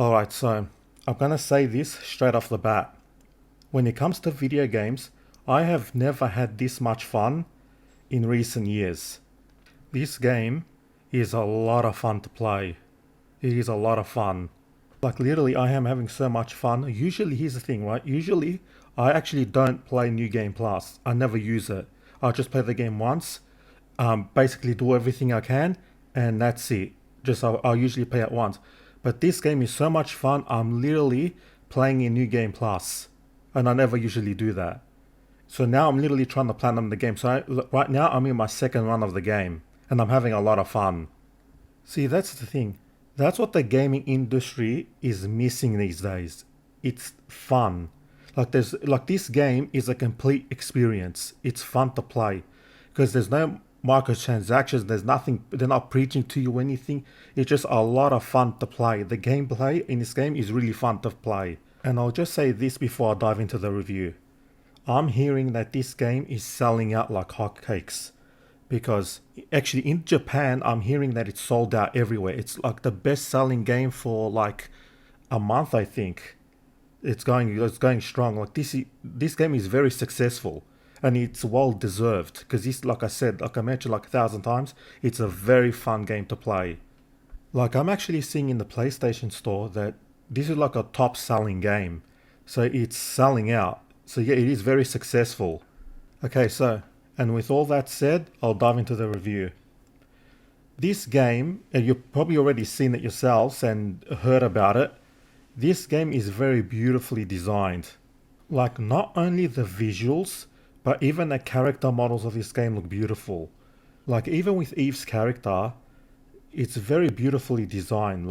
Alright, so I'm gonna say this straight off the bat. When it comes to video games, I have never had this much fun in recent years. This game is a lot of fun to play. It is a lot of fun. Like literally, I am having so much fun. Usually, here's the thing, right? Usually, I actually don't play New Game Plus. I never use it. I'll just play the game once, basically do everything I can, and that's it. I'll usually play it once. But this game is so much fun. I'm literally playing in New Game Plus, and I never usually do that. So now I'm literally trying to platinum the game. Right now I'm in my second run of the game, and I'm having a lot of fun. See, that's the thing. That's what the gaming industry is missing these days. It's fun. Like this game is a complete experience. It's fun to play because there's no microtransactions. There's nothing. They're not preaching to you anything. It's just a lot of fun to play. The gameplay in this game is really fun to play. And I'll just say this before I dive into the review. I'm hearing that this game is selling out like hotcakes because actually in Japan I'm hearing that it's sold out everywhere. It's like the best selling game for like a month, I think. It's going strong. This game is very successful and it's well deserved because this, like I said, like I mentioned like 1,000 times, it's a very fun game to play. Like I'm actually seeing in the PlayStation Store that this is like a top selling game. So it's selling out. So yeah, it is very successful. Okay, so and with all that said, I'll dive into the review. This game, and you've probably already seen it yourselves and heard about it. This game is very beautifully designed. Like not only the visuals, but even the character models of this game look beautiful. Like even with Eve's character, it's very beautifully designed.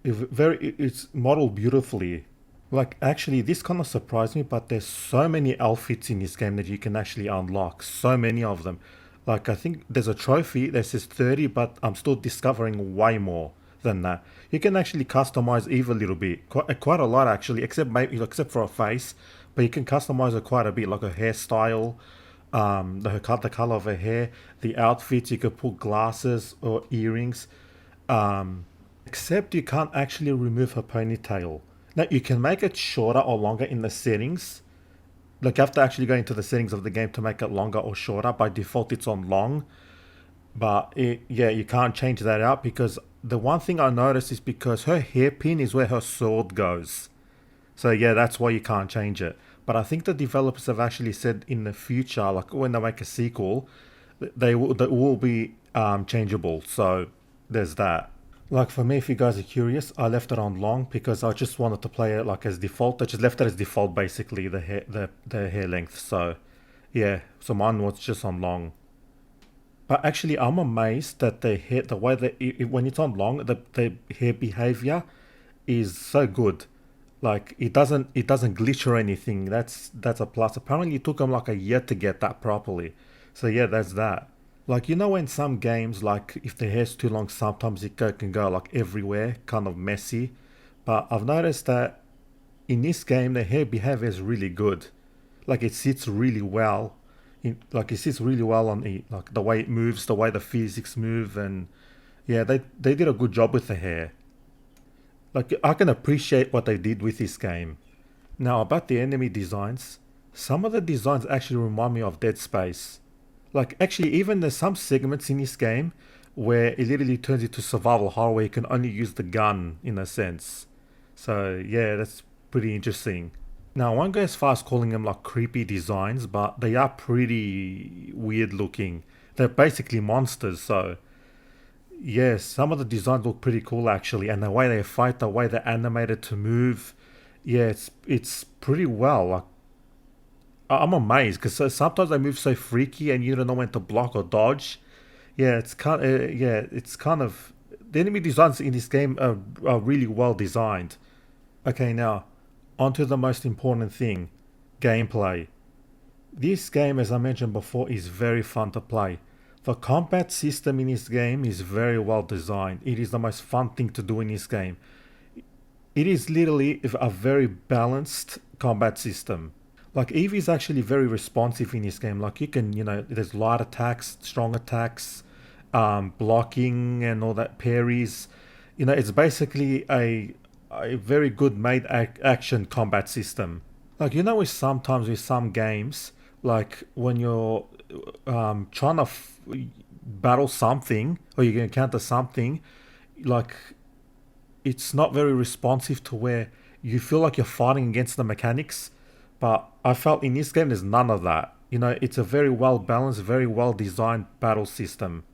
It's modeled beautifully. Like actually, this kind of surprised me, but there's so many outfits in this game that you can actually unlock. So many of them. Like I think there's a trophy that says 30, but I'm still discovering way more than that. You can actually customize Eve a little bit, quite a lot actually, except for a face. But you can customize it quite a bit, like a hairstyle, the color of her hair, the outfits. You could put glasses or earrings. Except you can't actually remove her ponytail. Now you can make it shorter or longer in the settings. Like you have to actually go into the settings of the game to make it longer or shorter. By default, it's on long, but yeah, you can't change that out because the one thing I noticed is because her hairpin is where her sword goes. So yeah, that's why you can't change it. But I think the developers have actually said in the future, like when they make a sequel, they will be changeable. So there's that. Like for me, if you guys are curious, I left it on long because I just wanted to play it like as default. I just left it as default, basically the hair length. So yeah, so mine was just on long. But actually, I'm amazed that the way that when it's on long, the hair behavior is so good. Like it doesn't glitch or anything. That's a plus. Apparently, it took them like a year to get that properly. So yeah, that's that. Like in some games, like if the hair's too long, sometimes can go like everywhere, kind of messy. But I've noticed that in this game, the hair behavior is really good. Like it sits really well. It sits really well on it, like the way it moves, the way the physics move, and yeah, they did a good job with the hair. Like I can appreciate what they did with this game. Now about the enemy designs, some of the designs actually remind me of Dead Space. Like actually, even there's some segments in this game where it literally turns into survival horror where you can only use the gun in a sense. So yeah, that's pretty interesting. Now I won't go as far as calling them like creepy designs, but they are pretty weird looking. They're basically monsters, so yes, some of the designs look pretty cool actually, and the way they fight, the way they're animated to move, yeah, it's pretty well. Like I'm amazed because sometimes they move so freaky and you don't know when to block or dodge. It's kind of the enemy designs in this game are really well designed. Okay, now onto the most important thing, gameplay. This game, as I mentioned before, is very fun to play. The combat system in this game is very well designed. It is the most fun thing to do in this game. It is literally a very balanced combat system. Like Eve is actually very responsive in this game. Like there's light attacks, strong attacks, blocking and all that parries. It's basically a a very good made action combat system. Like, with sometimes with some games, like when you're trying to battle something or you encounter something, like it's not very responsive to where you feel like you're fighting against the mechanics. But I felt in this game there's none of that. It's a very well balanced, very well designed battle system.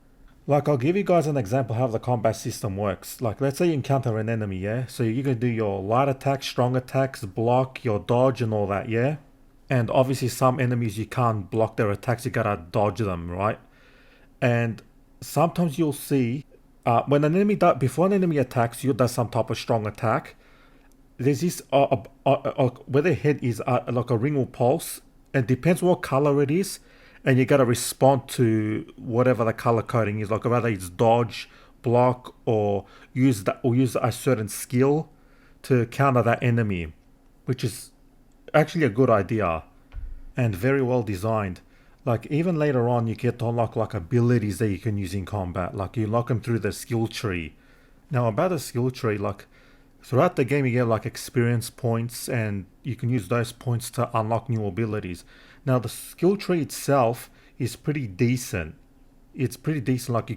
Like, I'll give you guys an example how the combat system works. Like, let's say you encounter an enemy, yeah? So you can do your light attacks, strong attacks, block, your dodge, and all that, yeah? And obviously, some enemies you can't block their attacks, you gotta dodge them, right? And sometimes you'll see when an enemy before an enemy attacks you, does some type of strong attack. There's this where their head is like a ring will pulse, and depends what color it is, and you gotta respond to whatever the color coding is. Like whether it's dodge, block, or use a certain skill to counter that enemy, which is actually a good idea and very well designed. Like even later on, you get to unlock like abilities that you can use in combat. Like you unlock them through the skill tree. Now about the skill tree, like throughout the game you get like experience points, and you can use those points to unlock new abilities. Now the skill tree itself is pretty decent. It's pretty decent. Like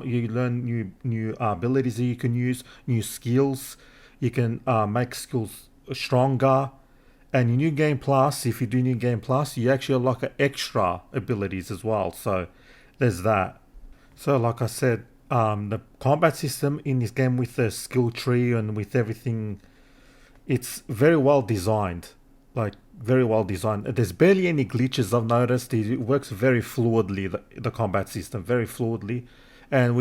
you learn new abilities that you can use, new skills. You can make skills stronger. And in New Game Plus, if you do New Game Plus, you actually unlock extra abilities as well. So there's that. So like I said, the combat system in this game with the skill tree and with everything, it's very well designed. Like very well designed. There's barely any glitches I've noticed. It works very fluidly, the combat system, very fluidly. And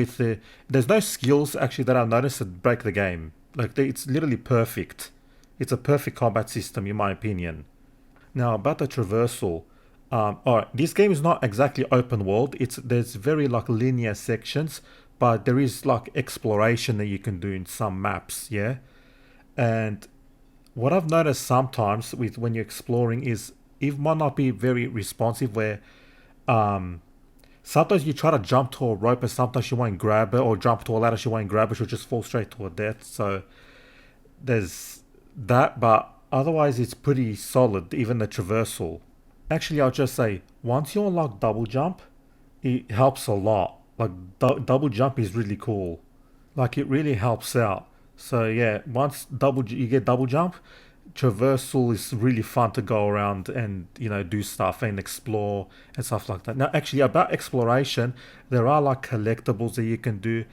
there's no skills actually that I've noticed that break the game. Like it's literally perfect. It's a perfect combat system, in my opinion. Now, about the traversal. Alright, this game is not exactly open world. There's very like linear sections, but there is like exploration that you can do in some maps, yeah? And what I've noticed sometimes with when you're exploring is it might not be very responsive where um sometimes you try to jump to a rope and sometimes you won't grab it, or jump to a ladder you won't grab it, you'll just fall straight to a death. So there's that, but otherwise it's pretty solid, even the traversal. Actually, I'll just say, once you unlock double jump, it helps a lot. Like, double jump is really cool. Like, it really helps out. So, yeah, once you get double jump, traversal is really fun to go around and, do stuff and explore and stuff like that. Now, actually, about exploration, there are, like, collectibles that you can do.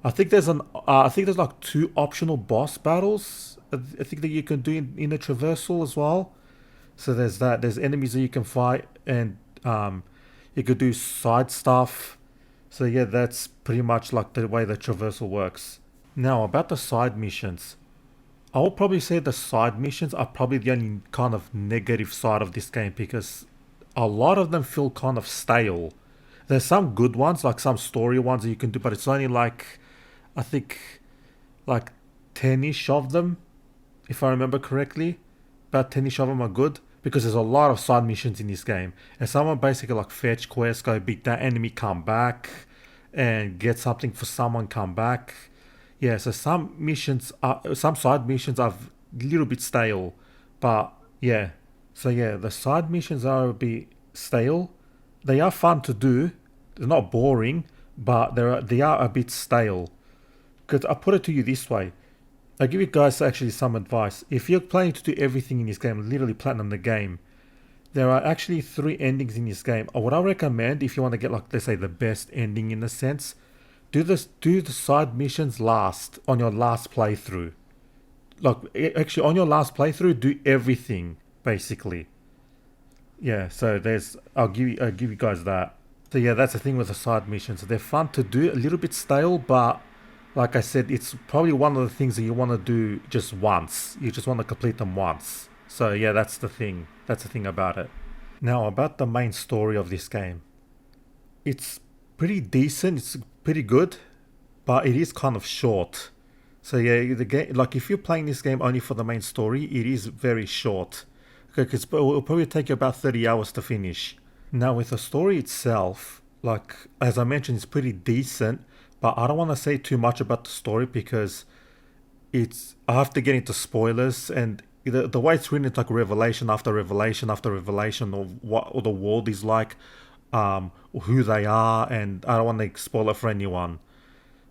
I think there's like two optional boss battles. I think that you can do in the traversal as well. So there's that. There's enemies that you can fight, and you could do side stuff. So yeah, that's pretty much like the way the traversal works. Now about the side missions, I will probably say the side missions are probably the only kind of negative side of this game, because a lot of them feel kind of stale. There's some good ones, like some story ones that you can do, but it's only like, I think, like 10-ish of them, if I remember correctly. About 10-ish of them are good, because there's a lot of side missions in this game. And some are basically like fetch quests, go beat that enemy, come back, and get something for someone, come back. Yeah, so some side missions are a little bit stale, but yeah. So yeah, the side missions are a bit stale. They are fun to do. They're not boring, but they are a bit stale. Because I put it to you this way. I give you guys actually some advice. If you're planning to do everything in this game, literally platinum the game, there are actually 3 endings in this game. What I recommend, if you want to get like, let's say, the best ending in a sense, do the side missions last on your last playthrough. Like actually on your last playthrough, do everything basically. Yeah, so I'll give you guys that. So yeah, that's the thing with the side missions. They're fun to do, a little bit stale, but like I said, it's probably one of the things that you want to do just once. You just want to complete them once. So yeah, that's the thing. That's the thing about it. Now about the main story of this game. It's pretty decent. It's pretty good, but it is kind of short. So yeah, the game, like if you're playing this game only for the main story, it is very short. Because it will probably take you about 30 hours to finish. Now with the story itself, like as I mentioned, it's pretty decent, but I don't want to say too much about the story because I have to get into spoilers, and the way it's written, it's like revelation after revelation after revelation of what the world is like, who they are, and I don't want to spoil it for anyone.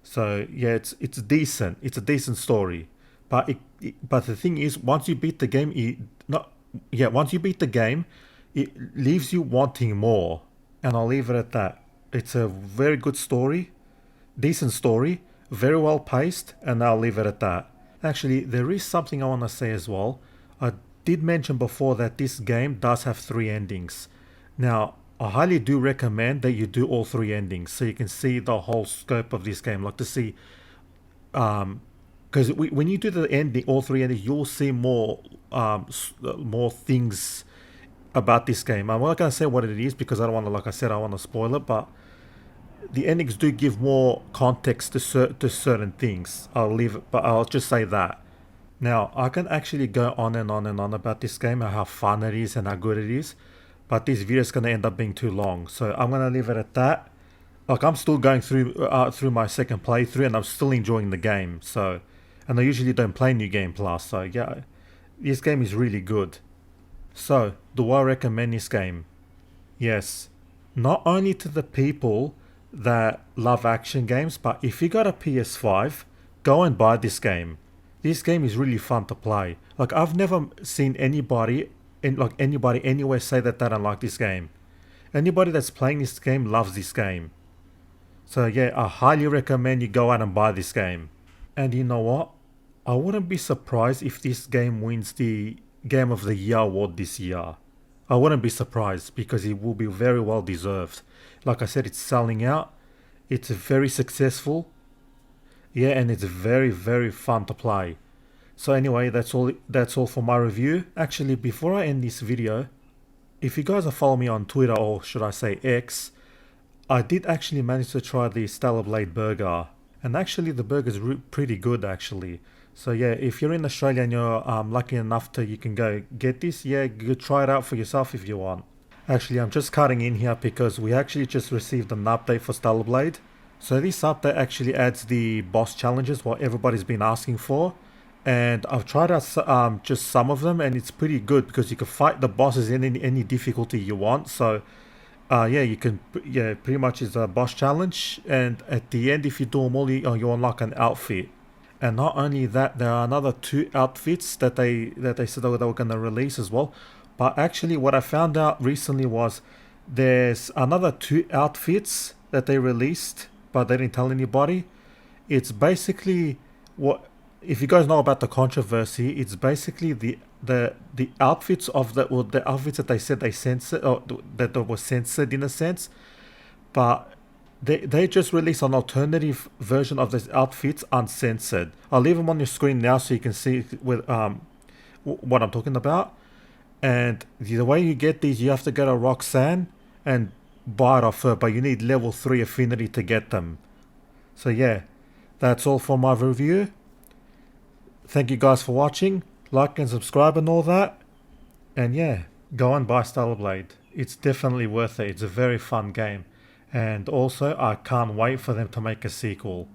So yeah, it's decent. It's a decent story, but but the thing is, once you beat the game, once you beat the game, it leaves you wanting more, and I'll leave it at that. It's a very good story, decent story, very well paced, and I'll leave it at that. Actually, there is something I want to say as well. I did mention before that this game does have three endings. Now, I highly do recommend that you do all three endings so you can see the whole scope of this game. Like to see, because when you do the ending, all three endings, you'll see more things about this game. I'm not gonna say what it is because I don't want to, like I said, I want to spoil it. But the endings do give more context to certain things. I'll leave it, but I'll just say that. Now, I can actually go on and on and on about this game and how fun it is and how good it is, but this video is going to end up being too long, so I'm going to leave it at that. Like, I'm still going through my second playthrough and I'm still enjoying the game, so, and I usually don't play New Game Plus, so yeah, this game is really good. So, do I recommend this game? Yes. Not only to the people that love action games, but if you got a PS5, go and buy this game. This game is really fun to play. Like, I've never seen anybody anywhere say that they don't like this game. Anybody that's playing this game loves this game. So yeah, I highly recommend you go out and buy this game. And you know what? I wouldn't be surprised if this game wins the Game of the Year award this year. I wouldn't be surprised because it will be very well deserved. Like I said, it's selling out. It's very successful. Yeah, and it's very, very fun to play. So anyway, that's all for my review. Actually, before I end this video, if you guys are following me on Twitter, or should I say X, I did actually manage to try the Stellar Blade burger. And actually the burger is pretty good actually. So yeah, if you're in Australia and you're lucky enough you can go get this, yeah, go try it out for yourself if you want. Actually, I'm just cutting in here because we actually just received an update for Stellar Blade. So this update actually adds the boss challenges, what everybody's been asking for. And I've tried out just some of them, and it's pretty good because you can fight the bosses in any difficulty you want. So yeah, you can, yeah, pretty much it's a boss challenge, and at the end, if you do them all, you unlock an outfit. And not only that, there are another 2 outfits that they said they were going to release as well. But actually, what I found out recently was there's another 2 outfits that they released, but they didn't tell anybody. It's basically what, if you guys know about the controversy, it's basically the outfits of the outfits that they said they censored, or that were censored in a sense, but they just released an alternative version of these outfits uncensored. I'll leave them on your screen now so you can see with what I'm talking about. And the way you get these, you have to go to Roxanne and buy it off her, but you need level 3 affinity to get them. So yeah, that's all for my review. Thank you guys for watching. Like and subscribe and all that. And yeah, go and buy Stellar Blade. It's definitely worth it. It's a very fun game. And also, I can't wait for them to make a sequel.